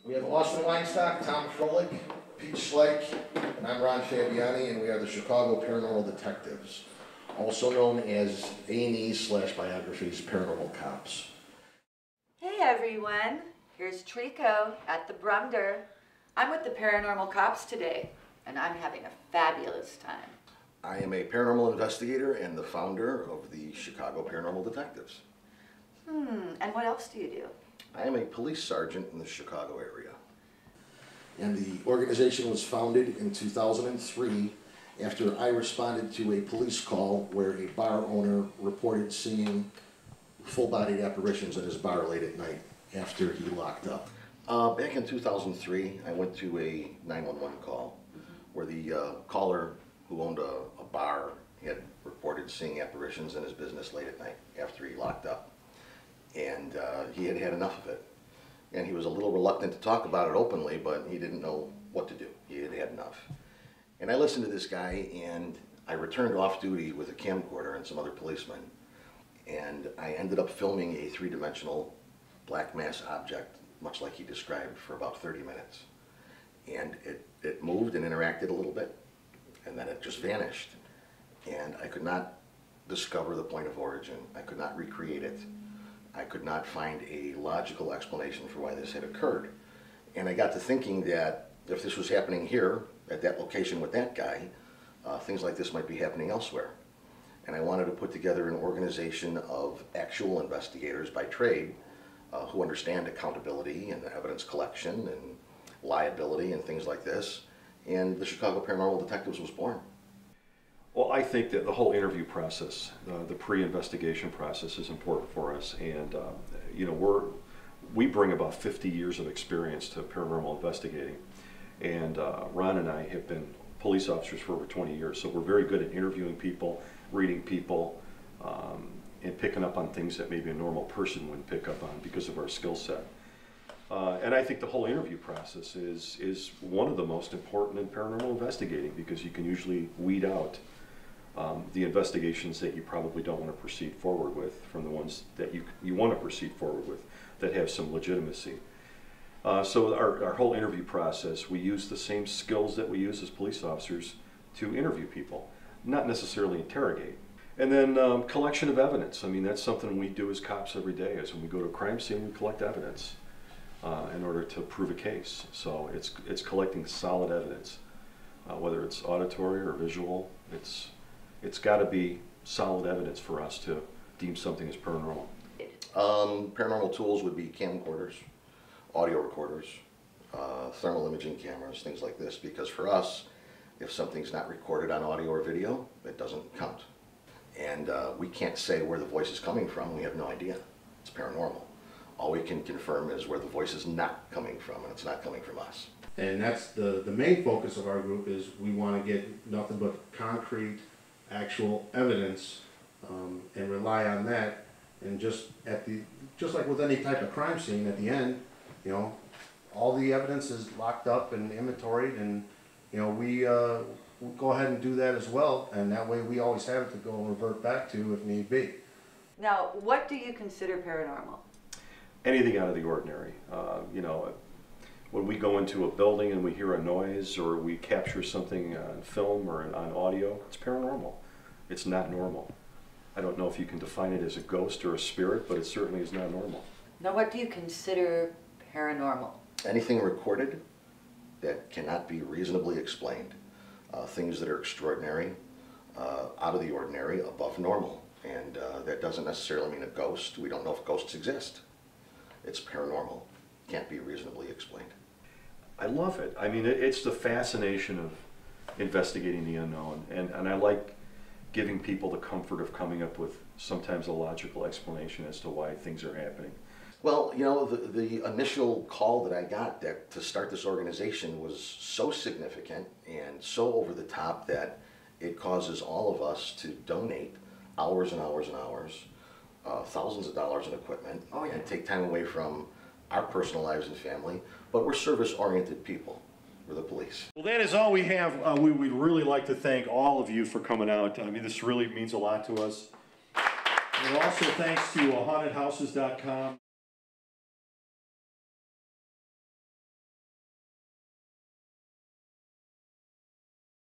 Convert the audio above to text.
We have Austin Weinstock, Tom Froelich, Pete Schleich, and I'm Ron Fabiani, and we are the Chicago Paranormal Detectives, also known as A&E/Biographies Paranormal Cops. Hey everyone, here's Trico at the Brumder. I'm with the Paranormal Cops today, and I'm having a fabulous time. I am a paranormal investigator and the founder of the Chicago Paranormal Detectives. And what else do you do? I am a police sergeant in the Chicago area. And the organization was founded in 2003 after I responded to a police call where a bar owner reported seeing full-bodied apparitions at his bar late at night after he locked up. Back in 2003, I went to a 911 call where the caller who owned a bar had reported seeing apparitions in his business late at night after he locked up. And he had had enough of it. And he was a little reluctant to talk about it openly, but he didn't know what to do. He had had enough. And I listened to this guy, and I returned off duty with a camcorder and some other policemen. And I ended up filming a three-dimensional black mass object, much like he described, for about 30 minutes. And it moved and interacted a little bit, and then it just vanished. And I could not discover the point of origin. I could not recreate it. I could not find a logical explanation for why this had occurred. And I got to thinking that if this was happening here, at that location with that guy, things like this might be happening elsewhere. And I wanted to put together an organization of actual investigators by trade who understand accountability and evidence collection and liability and things like this. And the Chicago Paranormal Detectives was born. Well, I think that the whole interview process, the pre-investigation process, is important for us, and you know, we bring about 50 years of experience to paranormal investigating, and Ron and I have been police officers for over 20 years, so we're very good at interviewing people, reading people, and picking up on things that maybe a normal person wouldn't pick up on because of our skill set. And I think the whole interview process is one of the most important in paranormal investigating, because you can usually weed out the investigations that you probably don't want to proceed forward with from the ones that you want to proceed forward with that have some legitimacy. So our whole interview process, we use the same skills that we use as police officers to interview people, not necessarily interrogate. And then collection of evidence. I mean, that's something we do as cops every day, is when we go to a crime scene, we collect evidence in order to prove a case. So it's collecting solid evidence, whether it's auditory or visual. It's got to be solid evidence for us to deem something as paranormal. Paranormal tools would be camcorders, audio recorders, thermal imaging cameras, things like this, because for us, if something's not recorded on audio or video, it doesn't count. And we can't say where the voice is coming from. We have no idea. It's paranormal. All we can confirm is where the voice is not coming from, and it's not coming from us. And that's the main focus of our group, is we want to get nothing but concrete, actual evidence, and rely on that. And just like with any type of crime scene, at the end, you know, all the evidence is locked up and inventoried, and you know, we'll go ahead and do that as well, and that way we always have it to go and revert back to if need be. Now, what do you consider paranormal? Anything out of the ordinary. You know, when we go into a building and we hear a noise, or we capture something on film or on audio, it's paranormal. It's not normal. I don't know if you can define it as a ghost or a spirit, but it certainly is not normal. Now, what do you consider paranormal? Anything recorded that cannot be reasonably explained. Things that are extraordinary, out of the ordinary, above normal. And that doesn't necessarily mean a ghost. We don't know if ghosts exist. It's paranormal. Can't be reasonably explained. I love it. I mean, it's the fascination of investigating the unknown, and I like giving people the comfort of coming up with sometimes a logical explanation as to why things are happening. Well, you know, the initial call that I got to start this organization was so significant and so over the top that it causes all of us to donate hours and hours and hours, thousands of dollars in equipment, and take time away from our personal lives and family. But we're service-oriented people. We're the police. Well, that is all we have. We would really like to thank all of you for coming out. I mean, this really means a lot to us. And also thanks to HauntedHouses.com.